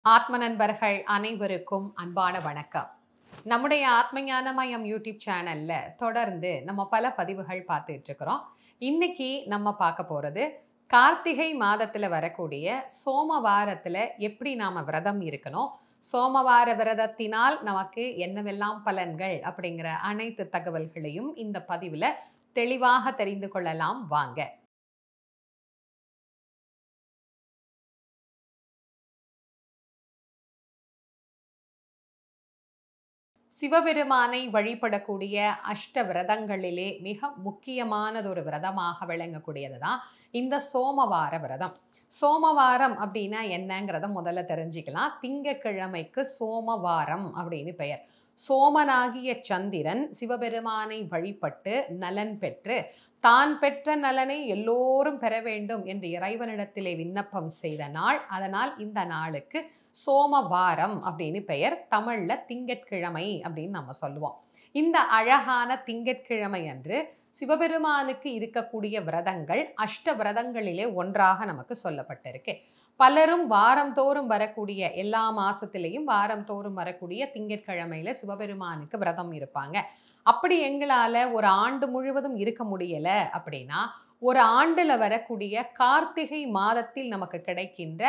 ஆத்ம நண்பர்கள் அனைவருக்கும் அன்பான வணக்கம். நம்முடைய ஆத்மஞானமயம் யூடியூப் சேனல்ல தொடர்ந்து நம்ம பல பதிவுகள் பார்த்துட்டு இருக்கிறோம். இன்னைக்கு நம்ம பார்க்க போறது கார்த்திகை மாதத்துல வரக்கூடிய சோமவாரத்துல எப்படி நாம விரதம் இருக்கணும், சோமவார விரதத்தினால் நமக்கு என்னவெல்லாம் பலன்கள் அப்படிங்கிற அனைத்து தகவல்களையும் இந்த பதிவுல தெளிவாக தெரிந்து கொள்ளலாம் வாங்க. சிவபெருமானை வழிபடக்கூடிய அஷ்ட விரதங்களிலே மிக முக்கியமானதொரு விரதமாக விளங்கக்கூடியது தான் இந்த சோமவார விரதம். சோமவாரம் அப்படின்னா என்னங்கிறத முதல்ல தெரிஞ்சுக்கலாம். திங்கட்கிழமைக்கு சோமவாரம் அப்படின்னு பெயர். சோமனாகிய சந்திரன் சிவபெருமானை வழிபட்டு நலன் பெற்று தான் பெற்ற நலனை எல்லோரும் பெற வேண்டும் என்று இறைவனிடத்திலே விண்ணப்பம் செய்த நாள். அதனால் இந்த நாளுக்கு சோமவாரம் அப்படின்னு பெயர். தமிழ்ல திங்கட்கிழமை அப்படின்னு நம்ம சொல்லுவோம். இந்த அழகான திங்கட்கிழமை அன்று சிவபெருமானுக்கு இருக்கக்கூடிய விரதங்கள் அஷ்ட விரதங்களிலே ஒன்றாக நமக்கு சொல்லப்பட்டிருக்கு. பலரும் வாரம் தோறும் வரக்கூடிய எல்லா மாசத்திலையும் வாரம் தோறும் வரக்கூடிய திங்கட்கிழமையில சிவபெருமானுக்கு விரதம் இருப்பாங்க. அப்படி எங்களால ஒரு ஆண்டு முழுவதும் இருக்க முடியல அப்படின்னா ஒரு ஆண்டுல வரக்கூடிய கார்த்திகை மாதத்தில் நமக்கு கிடைக்கின்ற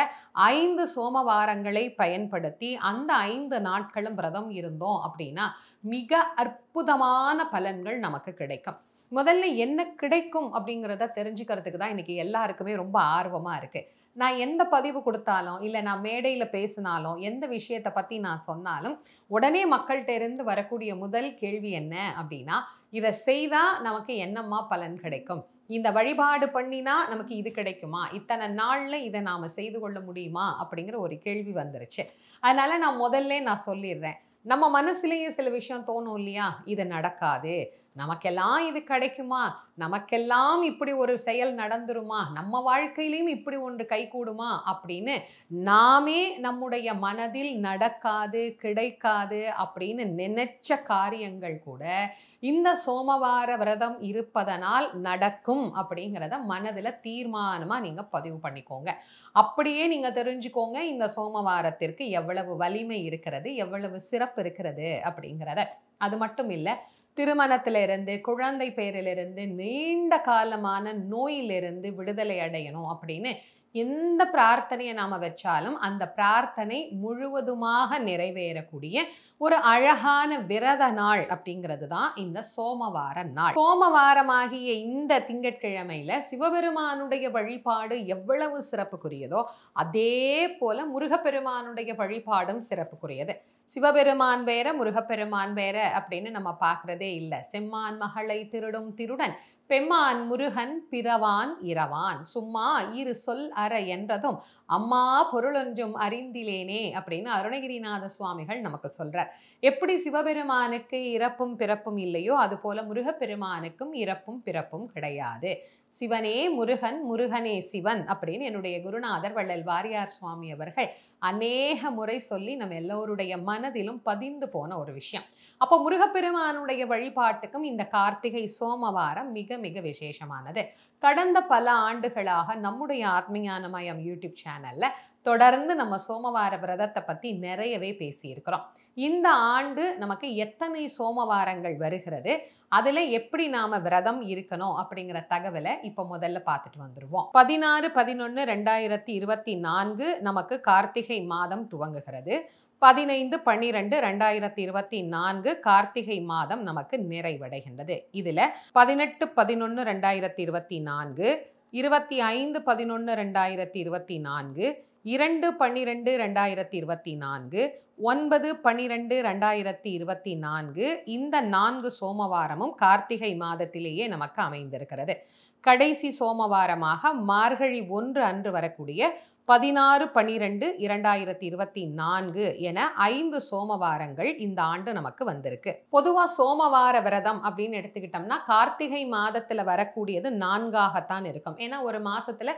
5 சோமவாரங்களை பயன்படுத்தி அந்த 5 நாட்களும் விரதம் இருந்தோம் அப்படின்னா மிக அற்புதமான பலன்கள் நமக்கு கிடைக்கும். முதல்ல என்ன கிடைக்கும் அப்படிங்கிறத தெரிஞ்சுக்கிறதுக்கு தான் இன்னைக்கு எல்லாருக்குமே ரொம்ப ஆர்வமா இருக்கு. நான் எந்த பதிவு கொடுத்தாலும் இல்லை நான் மேடையில பேசினாலும் எந்த விஷயத்தை பத்தி நான் சொன்னாலும் உடனே மக்கள்கிட்ட இருந்து வரக்கூடிய முதல் கேள்வி என்ன அப்படின்னா, இதை செய்தா நமக்கு என்னம்மா பலன் கிடைக்கும், இந்த வழிபாடு பண்ணினா நமக்கு இது கிடைக்குமா, இத்தனை நாள்ல இதை நாம செய்து கொள்ள முடியுமா அப்படிங்கிற ஒரு கேள்வி வந்துருச்சு. அதனால நான் சொல்லிடுறேன். நம்ம மனசுலயே சில விஷயம் தோணும் இல்லையா, இது நடக்காது, நமக்கெல்லாம் இது கிடைக்குமா, நமக்கெல்லாம் இப்படி ஒரு செயல் நடந்துருமா, நம்ம வாழ்க்கையிலையும் இப்படி ஒன்று கைகூடுமா அப்படின்னு நாமே நம்முடைய மனதில் நடக்காது கிடைக்காது அப்படின்னு நினைச்ச காரியங்கள் கூட இந்த சோமவார விரதம் இருப்பதனால் நடக்கும் அப்படிங்கிறத மனதில் தீர்மானமா நீங்க பதிவு பண்ணிக்கோங்க. அப்படியே நீங்க தெரிஞ்சுக்கோங்க இந்த சோமவாரத்திற்கு எவ்வளவு வலிமை இருக்கிறது, எவ்வளவு சிறப்பு இருக்கிறது அப்படிங்கிறத. அது மட்டும் இல்லை, திருமணத்திலிருந்து குழந்தை பேரிலிருந்து நீண்ட காலமான நோயிலிருந்து விடுதலை அடையணும் அப்படின்னு எந்த பிரார்த்தனையை நாம வச்சாலும் அந்த பிரார்த்தனை முழுவதுமாக நிறைவேறக்கூடிய ஒரு அழகான விரத நாள் அப்படிங்கிறது தான் இந்த சோமவார நாள். சோமவாரமாகிய இந்த திங்கட்கிழமையில சிவபெருமானுடைய வழிபாடு எவ்வளவு சிறப்புக்குரியதோ அதே போல முருகப்பெருமானுடைய வழிபாடும் சிறப்புக்குரியது. சிவபெருமான் வேற முருகப்பெருமான் வேற அப்படின்னு நம்ம பார்க்கறதே இல்லை. செம்மான் மகளை திருடும் திருடன் பெம்மான் முருகன் பிறவான் இரவான் சும்மா இரு சொல் அற என்றதும் அம்மா பொருளொன்றும் அறிந்திலேனே அப்படின்னு அருணகிரிநாத சுவாமிகள் நமக்கு சொல்றார். எப்படி சிவபெருமானுக்கு இறப்பும் பிறப்பும் இல்லையோ அது போல முருகப்பெருமானுக்கும் இறப்பும் பிறப்பும் கிடையாது. சிவனே முருகன், முருகனே சிவன் அப்படின்னு என்னுடைய குருநாதர் வள்ளல் வாரியார் சுவாமி அவர்கள் அநேக முறை சொல்லி நம்ம எல்லோருடைய மனதிலும் பதிந்து போன ஒரு விஷயம். அப்போ முருகப்பெருமானுடைய வழிபாட்டுக்கும் இந்த கார்த்திகை சோமவாரம் மிக மிக விசேஷமானது. கடந்த பல ஆண்டுகளாக நம்முடைய ஆத்மஞானமயம் யூடியூப் சேனல்ல தொடர்ந்து நம்ம சோமவார விரதத்தை பத்தி நிறையவே பேசியிருக்கிறோம். இந்த ஆண்டு நமக்கு எத்தனை சோமவாரங்கள் வருகிறது, அதுல எப்படி நாம விரதம் இருக்கணும் அப்படிங்கிற தகவலை இப்ப முதல்ல பார்த்துட்டு வந்துருவோம். 16-11-2024 நமக்கு கார்த்திகை மாதம் துவங்குகிறது. 15-12-2024 கார்த்திகை மாதம் நமக்கு நிறைவடைகின்றது. இதுல 18-11-2024, 25-11-2024, 2-12-2024, 9-12-2024 இந்த 4 சோமவாரமும் கார்த்திகை மாதத்திலேயே நமக்கு அமைந்திருக்கிறது. கடைசி சோமவாரமாக மார்கழி 1 அன்று வரக்கூடிய 16-12-2024 என 5 சோமவாரங்கள் இந்த ஆண்டு நமக்கு வந்திருக்கு. பொதுவா சோமவார விரதம் அப்படின்னு எடுத்துக்கிட்டோம்னா கார்த்திகை மாதத்துல வரக்கூடியது 4ஆகத்தான் இருக்கும். ஏன்னா ஒரு மாசத்துல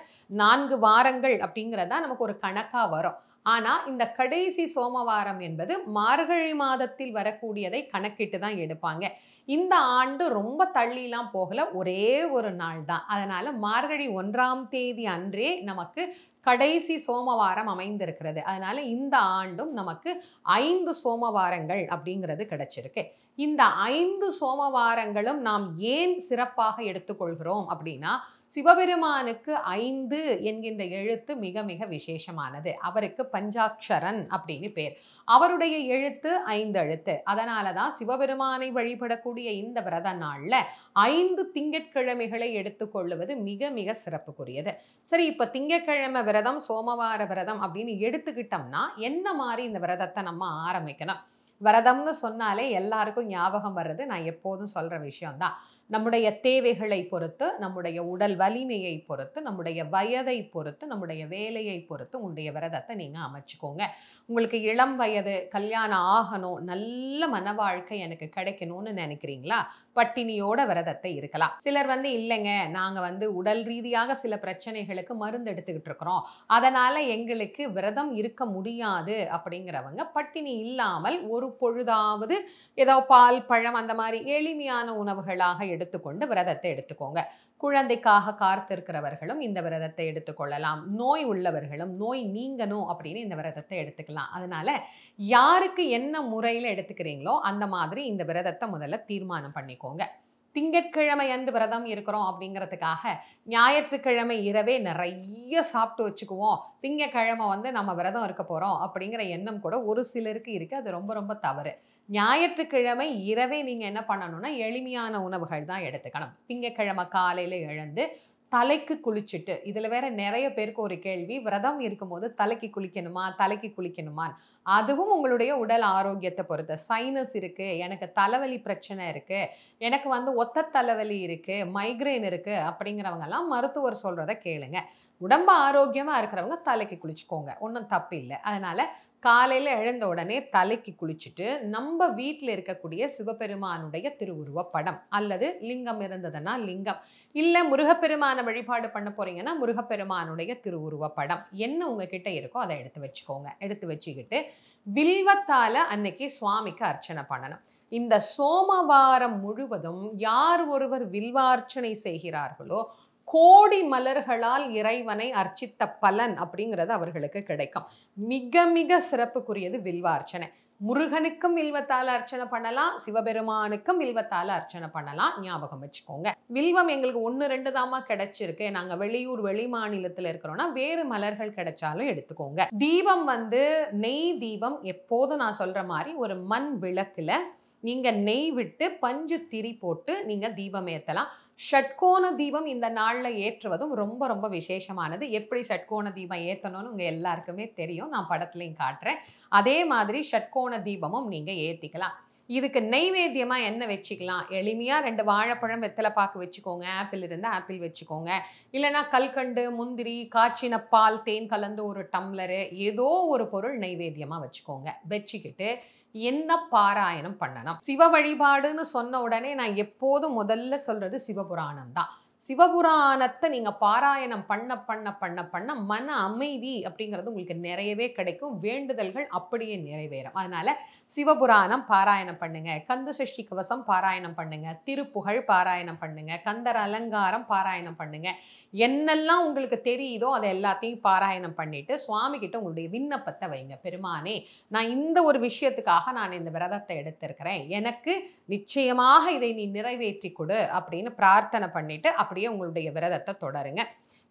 4 வாரங்கள் அப்படிங்கிறதா நமக்கு ஒரு கணக்கா வரும். ஆனா இந்த கடைசி சோமவாரம் என்பது மார்கழி மாதத்தில் வரக்கூடியதை கணக்கிட்டு தான் எடுப்பாங்க. இந்த ஆண்டு ரொம்ப தள்ளிலாம் போகல, ஒரே ஒரு நாள் தான். அதனால மார்கழி 1ஆம் தேதி அன்றே நமக்கு கடைசி சோமவாரம் அமைந்திருக்கிறது. அதனால இந்த ஆண்டும் நமக்கு 5 சோமவாரங்கள் அப்படிங்கிறது கிடைச்சிருக்கு. இந்த 5 சோமவாரங்களும் நாம் ஏன் சிறப்பாக எடுத்துக்கொள்கிறோம் அப்படின்னா, சிவபெருமானுக்கு 5 என்கின்ற எழுத்து மிக மிக விசேஷமானது. அவருக்கு பஞ்சாக்ஷரன் அப்படின்னு பேர். அவருடைய எழுத்து 5 எழுத்து. அதனால தான் சிவபெருமானை வழிபடக்கூடிய இந்த விரத நாள்ல 5 திங்கட்கிழமைகளை எடுத்துக்கொள்வது மிக மிக சிறப்புக்குரியது. சரி, இப்ப திங்கட்கிழமை விரதம், சோமவார விரதம் அப்படின்னு எடுத்துக்கிட்டோம்னா என்ன மாதிரி இந்த விரதத்தை நம்ம ஆரம்பிக்கணும்? விரதம்னு சொன்னாலே எல்லாருக்கும் ஞாபகம் வர்றது நான் எப்போதும் சொல்ற விஷயம்தான். நம்முடைய தேவைகளை பொறுத்து, நம்முடைய உடல் வலிமையை பொறுத்து, நம்முடைய வயதை பொறுத்து, நம்முடைய வேலையை பொறுத்து உங்களுடைய விரதத்தை நீங்க அமைச்சுக்கோங்க. உங்களுக்கு இளம் வயது, கல்யாணம் ஆகணும், நல்ல மன வாழ்க்கை எனக்கு கிடைக்கணும்னு நினைக்கிறீங்களா? பட்டினியோட விரதத்தை இருக்கலாம். சிலர் இல்லைங்க, நாங்க உடல் ரீதியாக சில பிரச்சனைகளுக்கு மருந்து எடுத்துக்கிட்டு இருக்கிறோம், அதனால எங்களுக்கு விரதம் இருக்க முடியாது அப்படிங்கிறவங்க பட்டினி இல்லாமல் ஒரு பொழுதாவது ஏதோ பால், பழம் அந்த மாதிரி எளிமையான உணவுகளாக எடுத்துக்கொண்டு விரதத்தை எடுத்துக்கோங்க. குழந்தைக்காக காத்திருக்கிறவர்களும் இந்த விரதத்தை எடுத்துக்கொள்ளலாம். நோய் உள்ளவர்களும் நோய் நீங்கணும் அப்படின்னு இந்த விரதத்தை எடுத்துக்கலாம். அதனால யாருக்கு என்ன முறையில் எடுத்துக்கிறீங்களோ அந்த மாதிரி இந்த விரதத்தை முதல்ல தீர்மானம் பண்ணிக்கோங்க. திங்கட்கிழமை அன்று விரதம் இருக்கிறோம் அப்படிங்கிறதுக்காக ஞாயிற்றுக்கிழமை இரவே நிறைய சாப்பிட்டு வச்சுக்குவோம், திங்கட்கிழமை நம்ம விரதம் இருக்க போறோம் அப்படிங்கிற எண்ணம் கூட ஒரு சிலருக்கு இருக்கு. அது ரொம்ப ரொம்ப தவறு. ஞாயிற்றுக்கிழமை இரவே நீங்க என்ன பண்ணணும்னா எளிமையான உணவுகள் தான் எடுத்துக்கணும். திங்கட்கிழமை காலையில எழுந்து தலைக்கு குளிச்சுட்டு, இதுல வேற நிறைய பேருக்கு ஒரு கேள்வி, விரதம் இருக்கும்போது தலைக்கு குளிக்கணுமா, தலைக்கு குளிக்கணுமா? அதுவும் உங்களுடைய உடல் ஆரோக்கியத்தை பொறுத்து. சைனஸ் இருக்கு, எனக்கு தலைவலி பிரச்சனை இருக்கு, எனக்கு ஒத்த தலைவலி இருக்கு, மைக்ரேன் இருக்கு அப்படிங்கிறவங்க எல்லாம் மருத்துவர் சொல்றதை கேளுங்க. உடம்பு ஆரோக்கியமா இருக்கிறவங்க தலைக்கு குளிச்சுக்கோங்க, ஒன்றும் தப்பு இல்லை. அதனால காலையில எழுந்த உடனே தலைக்கு குளிச்சுட்டு நம்ம வீட்டில் இருக்கக்கூடிய சிவபெருமானுடைய திருவுருவ படம் அல்லது லிங்கம் இருந்ததுன்னா லிங்கம், இல்ல முருகப்பெருமான வழிபாடு பண்ண போறீங்கன்னா முருகப்பெருமானுடைய திருவுருவ படம் என்ன உங்ககிட்ட இருக்கோ அதை எடுத்து வச்சுக்கோங்க. எடுத்து வச்சுக்கிட்டு வில்வத்தால அன்னைக்கு சுவாமிக்கு அர்ச்சனை பண்ணணும். இந்த சோமவாரம் முழுவதும் யார் ஒருவர் வில்வார்ச்சனை செய்கிறார்களோ கோடி மலர்களால் இறைவனை அர்ச்சித்த பலன் அப்படிங்கிறது அவர்களுக்கு கிடைக்கும். மிக மிக சிறப்புக்குரியது வில்வார்ச்சனை. முருகனுக்கும் வில்வத்தால அர்ச்சனை பண்ணலாம், சிவபெருமானுக்கும் வில்வத்தால அர்ச்சனை பண்ணலாம். ஞாபகம் வச்சுக்கோங்க. வில்வம் எங்களுக்கு 1, 2 தாமா கிடைச்சிருக்கு, நாங்க வெளியூர் வெளி மாநிலத்துல இருக்கிறோம்னா வேறு மலர்கள் கிடைச்சாலும் எடுத்துக்கோங்க. தீபம் நெய் தீபம் எப்போதும் நான் சொல்ற மாதிரி ஒரு மண் விளக்குல நீங்க நெய் விட்டு பஞ்சு திரி போட்டு நீங்க தீபம் ஏத்தலாம். ஷட்கோண தீபம் இந்த நாள்ல ஏற்றுவதும் ரொம்ப ரொம்ப விசேஷமானது. எப்படி ஷட்கோண தீபம் ஏத்தணும்னு உங்க எல்லாருக்குமே தெரியும், நான் படத்துலையும் காட்டுறேன். அதே மாதிரி ஷட்கோண தீபமும் நீங்க ஏத்திக்கலாம். இதுக்கு நெய்வேத்தியமா என்ன வச்சுக்கலாம்? எளிமையா 2 வாழைப்பழம், வெத்தலை பாக்கு வச்சுக்கோங்க. ஆப்பிள் இருந்தா ஆப்பிள் வச்சுக்கோங்க. இல்லைன்னா கல்கண்டு, முந்திரி, காய்ச்சின பால், தேன் கலந்து ஒரு டம்ளரு ஏதோ ஒரு பொருள் நெய்வேத்தியமா வச்சுக்கோங்க. வச்சுக்கிட்டு என்ன பாராயணம் பண்ணணும்? சிவ வழிபாடுன்னு சொன்ன உடனே நான் எப்போதும் முதல்ல சொல்றது சிவபுராணம் தான். சிவபுராணத்தை நீங்க பாராயணம் பண்ண பண்ண பண்ண பண்ண மன அமைதி அப்படிங்கிறது உங்களுக்கு நிறையவே கிடைக்கும். வேண்டுதல்கள் அப்படியே நிறைவேறும். அதனால சிவபுராணம் பாராயணம் பண்ணுங்க, கந்த சஷ்டி கவசம் பாராயணம் பண்ணுங்க, திருப்புகழ் பாராயணம் பண்ணுங்க, கந்தர் அலங்காரம் பாராயணம் பண்ணுங்க. என்னெல்லாம் உங்களுக்கு தெரியுதோ அதை எல்லாத்தையும் பாராயணம் பண்ணிட்டு சுவாமி கிட்ட உங்களுடைய விண்ணப்பத்தை வைங்க. பெருமானே, நான் இந்த ஒரு விஷயத்துக்காக நான் இந்த விரதத்தை எடுத்திருக்கிறேன், எனக்கு நிச்சயமாக இதை நீ நிறைவேற்றி கொடு அப்படின்னு பிரார்த்தனை பண்ணிட்டு அப்படியே உங்களுடைய விரதத்தை தொடருங்க.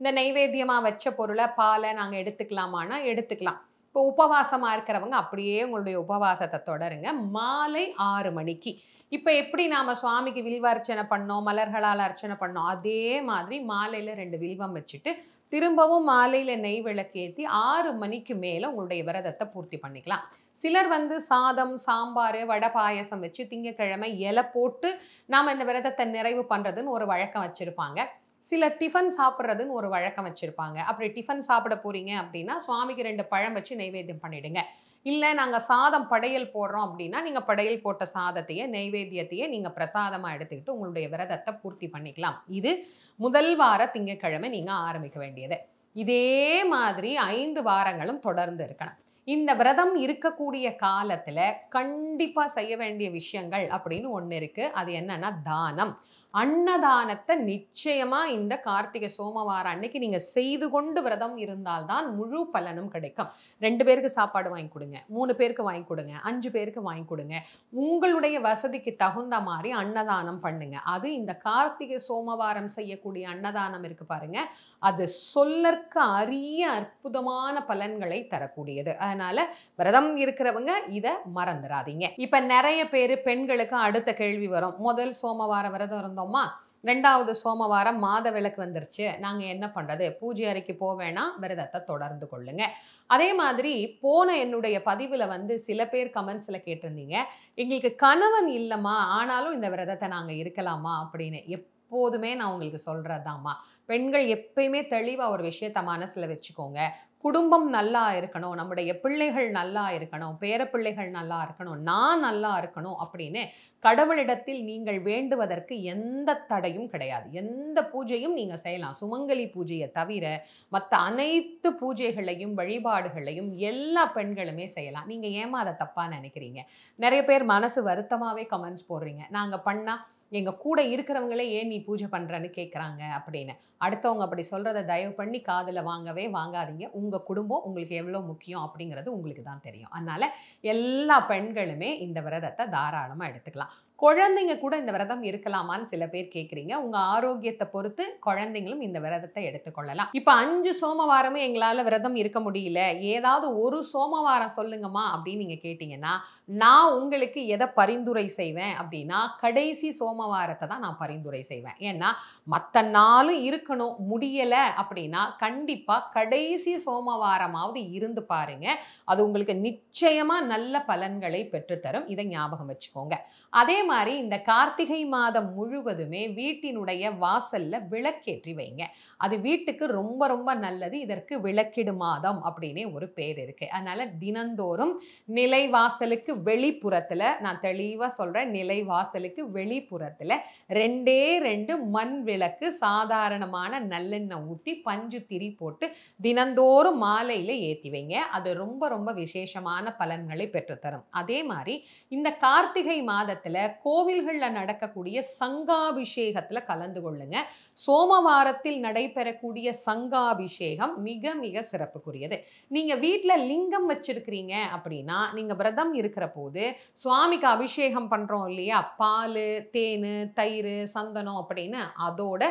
இந்த நைவேத்தியமா வச்ச பொருளை, பாலை நாங்க எடுத்துக்கலாமான்னா எடுத்துக்கலாம். இப்போ உபவாசமா இருக்கிறவங்க அப்படியே உங்களுடைய உபவாசத்தை தொடருங்க. மாலை 6 மணிக்கு இப்போ எப்படி நாம சுவாமிக்கு வில்வார்ச்சனை பண்ணோம், மலர்களால் அர்ச்சனை பண்ணோம், அதே மாதிரி மாலையில 2 வில்வம் வச்சுட்டு திரும்பவும் மாலையில நெய் விளக்கேற்றி 6 மணிக்கு மேல உங்களுடைய விரதத்தை பூர்த்தி பண்ணிக்கலாம். சிலர் சாதம், சாம்பார், வடை, பாயசம் வச்சு திங்கக்கிழமை இலை போட்டு நாம இந்த விரதத்தை நிறைவு பண்றதுன்னு ஒரு வழக்கம் வச்சிருப்பாங்க. சில டிஃபன் சாப்பிட்றதுன்னு ஒரு வழக்கம் வச்சிருப்பாங்க. அப்படி டிஃபன் சாப்பிட போறீங்க அப்படின்னா சுவாமிக்கு 2 பழம் வச்சு நைவேத்தியம் பண்ணிடுங்க. இல்லை நாங்கள் சாதம் படையல் போடுறோம் அப்படின்னா நீங்கள் படையல் போட்ட சாதத்தையே நைவேத்தியத்தையே நீங்கள் பிரசாதமாக எடுத்துக்கிட்டு உங்களுடைய விரதத்தை பூர்த்தி பண்ணிக்கலாம். இது முதல் வார திங்கட்கிழமை நீங்கள் ஆரம்பிக்க வேண்டியது. இதே மாதிரி 5 வாரங்களும் தொடர்ந்து இருக்கணும். இந்த விரதம் இருக்கக்கூடிய காலத்தில் கண்டிப்பாக செய்ய வேண்டிய விஷயங்கள் அப்படின்னு ஒன்று இருக்குது. அது என்னன்னா தானம். அன்னதானத்தை நிச்சயமா இந்த கார்த்திகை சோமவாரம் அன்னைக்கு நீங்க செய்து கொண்டு விரதம் இருந்தால்தான் முழு பலனும் கிடைக்கும். 2 பேருக்கு சாப்பாடு வாங்கி கொடுங்க, 3 பேருக்கு வாங்கி கொடுங்க, 5 பேருக்கு வாங்கி கொடுங்க. உங்களுடைய வசதிக்கு தகுந்த மாதிரி அன்னதானம் பண்ணுங்க. அது இந்த கார்த்திகை சோமவாரம் செய்யக்கூடிய அன்னதானம் இருக்கு பாருங்க, அது சொல்லற்க அரிய அற்புதமான பலன்களை தரக்கூடியது. அதனால விரதம் இருக்கிறவங்க இதை மறந்துடாதீங்க. இப்ப நிறைய பேர் பெண்களுக்கு அடுத்த கேள்வி வரும், முதல் சோமவாரம் விரதம் இருந்தோமா, 2வது சோமவாரம் மாத விளக்கு வந்துருச்சு, நாங்க என்ன பண்றது? பூஜை அறைக்கு போவேனா, விரதத்தை தொடர்ந்து கொள்ளுங்க. அதே மாதிரி போன என்னுடைய பதிவுல சில பேர் கமெண்ட்ஸ்ல கேட்டிருந்தீங்க, எங்களுக்கு கணவன் இல்லம்மா ஆனாலும் இந்த விரதத்தை நாங்க இருக்கலாமா அப்படின்னு. எப்போதுமே நான் உங்களுக்கு சொல்றதுதாம்மா, பெண்கள் எப்பயுமே தெளிவா ஒரு விஷயத்த மனசுல வச்சுக்கோங்க. குடும்பம் நல்லா இருக்கணும், நம்முடைய பிள்ளைகள் நல்லா இருக்கணும், பேரப்பிள்ளைகள் நல்லா இருக்கணும், நான் நல்லா இருக்கணும் அப்படின்னு கடவுளிடத்தில் நீங்கள் வேண்டுவதற்கு எந்த தடையும் கிடையாது. எந்த பூஜையும் நீங்க செய்யலாம். சுமங்கலி பூஜையை தவிர மற்ற அனைத்து பூஜைகளையும் வழிபாடுகளையும் எல்லா பெண்களுமே செய்யலாம். நீங்க ஏமா அதை தப்பா நினைக்கிறீங்க? நிறைய பேர் மனசு வருத்தமாவே கமெண்ட்ஸ் போடுறீங்க, நாங்க பண்ணா எங்க கூட இருக்கிறவங்களே ஏன் நீ பூஜை பண்றன்னு கேட்குறாங்க அப்படின்னு. அடுத்தவங்க அப்படி சொல்றதை தயவு பண்ணி காதுல வாங்கவே வாங்காதீங்க. உங்க குடும்பம் உங்களுக்கு எவ்வளோ முக்கியம் அப்படிங்கிறது உங்களுக்கு தான் தெரியும். அதனால எல்லா பெண்களுமே இந்த விரதத்தை தாராளமா எடுத்துக்கலாம். குழந்தைங்க கூட இந்த விரதம் இருக்கலாமான்னு சில பேர் கேட்குறீங்க. உங்க ஆரோக்கியத்தை பொறுத்து குழந்தைங்களும் இந்த விரதத்தை எடுத்துக்கொள்ளலாம். இப்போ 5 சோமவாரமும் எங்களால் விரதம் இருக்க முடியல, ஏதாவது ஒரு சோமவாரம் சொல்லுங்கம்மா அப்படின்னு நீங்க கேட்டீங்கன்னா, நான் உங்களுக்கு எதை பரிந்துரை செய்வேன் அப்படின்னா, கடைசி சோமவாரத்தை தான் நான் பரிந்துரை செய்வேன். ஏன்னா மற்ற நாளும் இருக்கணும், முடியல அப்படின்னா கண்டிப்பா கடைசி சோமவாரமாவது இருந்து பாருங்க. அது உங்களுக்கு நிச்சயமா நல்ல பலன்களை பெற்றுத்தரும். இதை ஞாபகம் வச்சுக்கோங்க. அதே மாதிரி இந்த கார்த்திகை மாதம் முழுவதுமே வீட்டினுடைய வாசல்ல விளக்கேற்றி வைங்க. அது வீட்டுக்கு ரொம்ப ரொம்ப நல்லது. இதற்கு விளக்கிடு மாதம் அப்படின்னே ஒரு பேர் இருக்கு. அதனால தினந்தோறும் நிலைவாசலுக்கு வெளிப்புறத்துல, நான் தெளிவா சொல்றேன், நிலைவாசலுக்கு வெளிப்புறத்துல 2 மண் விளக்கு சாதாரணமான நல்லெண்ணெய் ஊற்றி பஞ்சு திரி போட்டு தினந்தோறும் மாலையில ஏற்றி வைங்க. அது ரொம்ப ரொம்ப விசேஷமான பலன்களை பெற்றுத்தரும். அதே மாதிரி இந்த கார்த்திகை மாதத்துல கோவில்கள்ல நடக்கக்கூடிய சங்காபிஷேகத்துல கலந்து கொள்ளுங்க. சோமவாரத்தில் நடைபெறக்கூடிய சங்காபிஷேகம் மிக மிக சிறப்புக்குரியது. நீங்க வீட்டுல லிங்கம் வச்சிருக்கிறீங்க அப்படின்னா, நீங்க விரதம் இருக்கிற போது சுவாமிக்கு அபிஷேகம் பண்றோம் இல்லையா, பால், தேன், தயிர், சந்தனம் அப்படின்னு, அதோட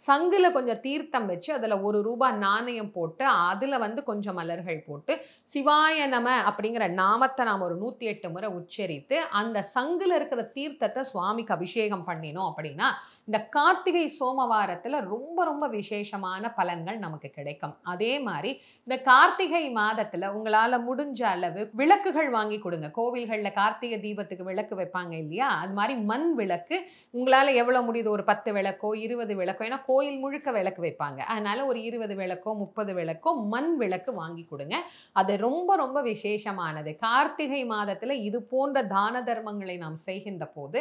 சங்குல கொஞ்சம் தீர்த்தம் வச்சு அதுல ₹1 நாணயம் போட்டு அதுல கொஞ்சம் மலர்கள் போட்டு சிவாய நம அப்படிங்கிற நாமத்தை நாம் ஒரு 108 முறை உச்சரித்து அந்த சங்குல இருக்கிற தீர்த்தத்தை சுவாமிக்கு அபிஷேகம் பண்ணினோம் அப்படின்னா, இந்த கார்த்திகை சோமவாரத்துல ரொம்ப ரொம்ப விசேஷமான பலன்கள் நமக்கு கிடைக்கும். அதே மாதிரி இந்த கார்த்திகை மாதத்துல உங்களால முடிஞ்ச அளவு விளக்குகள் வாங்கி கொடுங்க. கோவில்கள்ல கார்த்திகை தீபத்துக்கு விளக்கு வைப்பாங்க இல்லையா, அது மாதிரி மண் விளக்கு உங்களால எவ்வளவு முடியுது, ஒரு 10 விளக்கோ 20 விளக்கோ, ஏன்னா கோயில் முழுக்க விளக்கு வைப்பாங்க, அதனால ஒரு 20 விளக்கோ 30 விளக்கோ மண் விளக்கு வாங்கி கொடுங்க. அது ரொம்ப ரொம்ப விசேஷமானது. கார்த்திகை மாதத்துல இது போன்ற தான தர்மங்களை நாம் செய்கின்ற போது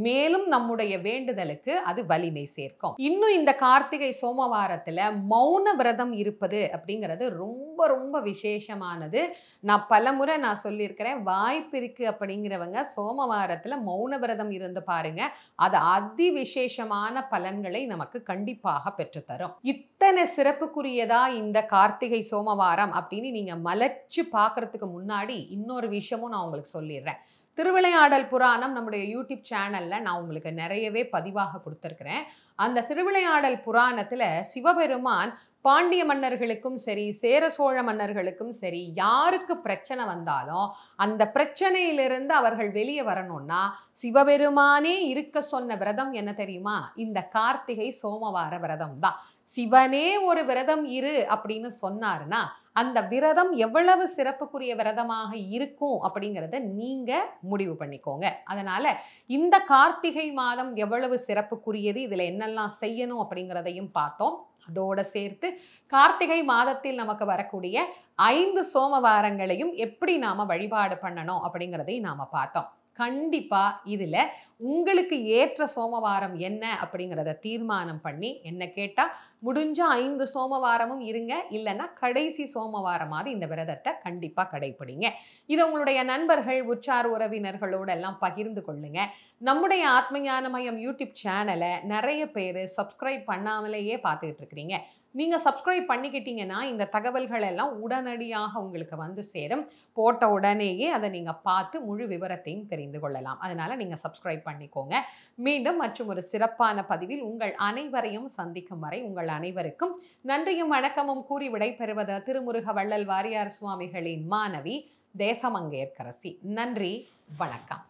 மேலும் நம்முடைய வேண்டுதலுக்கு அது வலிமை சேர்க்கும். இன்னும் இந்த கார்த்திகை சோமவாரத்துல மௌன விரதம் இருப்பது அப்படிங்கிறது ரொம்ப ரொம்ப விசேஷமானது. நான் பலமுறை சொல்லியிருக்கிறேன், வாய்ப்பு இருக்கு அப்படிங்கிறவங்க சோமவாரத்துல மௌன விரதம் இருந்து பாருங்க. அது அதி விசேஷமான பலன்களை நமக்கு கண்டிப்பாக பெற்றுத்தரும். இத்தனை சிறப்புக்குரியதா இந்த கார்த்திகை சோமவாரம் அப்படின்னு நீங்க மலைச்சு பார்க்கறதுக்கு முன்னாடி இன்னொரு விஷயமும் நான் உங்களுக்கு சொல்லிடுறேன். திருவிளையாடல் புராணம் நம்முடைய யூடியூப் சேனல்ல நான் உங்களுக்கு நிறையவே பதிவாக கொடுத்துருக்கிறேன். அந்த திருவிளையாடல் புராணத்துல சிவபெருமான் பாண்டிய மன்னர்களுக்கும் சரி, சேர சோழ மன்னர்களுக்கும் சரி, யாருக்கு பிரச்சனை வந்தாலும் அந்த பிரச்சனையிலிருந்து அவர்கள் வெளியே வரணும்னா சிவபெருமானே இருக்க சொன்ன விரதம் என்ன தெரியுமா? இந்த கார்த்திகை சோமவார விரதம் தான். சிவனே ஒரு விரதம் இரு அப்படின்னு சொன்னாருன்னா அந்த விரதம் எவ்வளவு சிறப்புக்குரிய விரதமாக இருக்கும் அப்படிங்கிறத நீங்க முடிவு பண்ணிக்கோங்க. அதனால இந்த கார்த்திகை மாதம் எவ்வளவு சிறப்புக்குரியது, இதுல என்னெல்லாம் செய்யணும் அப்படிங்கிறதையும் பார்த்தோம். அதோட சேர்த்து கார்த்திகை மாதத்தில் நமக்கு வரக்கூடிய 5 சோமவாரங்களையும் எப்படி நாம வழிபாடு பண்ணணும் அப்படிங்கிறதையும் நாம பார்த்தோம். கண்டிப்பா இதுல உங்களுக்கு ஏற்ற சோமவாரம் என்ன அப்படிங்கிறத தீர்மானம் பண்ணி என்ன கேட்டா முடிஞ்சா 5 சோமவாரமும் இருங்க, இல்லைன்னா கடைசி சோமவாரமாவது இந்த விரதத்தை கண்டிப்பா கடைபிடிங்க. இதை உங்களுடைய நண்பர்கள், உற்றார் உறவினர்களோட எல்லாம் பகிர்ந்து கொள்ளுங்க. நம்முடைய ஆத்மஞான மையம் யூடியூப் சேனலை நிறைய பேர் சப்ஸ்கிரைப் பண்ணாமலேயே பார்த்துக்கிட்டு இருக்கிறீங்க. நீங்க சப்ஸ்கிரைப் பண்ணிக்கிட்டீங்கன்னா இந்த தகவல்கள் எல்லாம் உடனடியாக உங்களுக்கு வந்து சேரும். போட்ட உடனேயே அதை நீங்க பார்த்து முழு விவரத்தையும் தெரிந்து கொள்ளலாம். அதனால நீங்க சப்ஸ்கிரைப் பண்ணிக்கோங்க. மீண்டும் மற்றும் ஒரு சிறப்பான பதிவில் உங்கள் அனைவரையும் சந்திக்கும் வரை உங்கள் அனைவருக்கும் நன்றியும் வணக்கமும் கூறி விடைபெறுவது திருமுருக வள்ளல் வாரியார் சுவாமிகளின் மாணவி தேசமங்கையர்க்கரசி. நன்றி, வணக்கம்.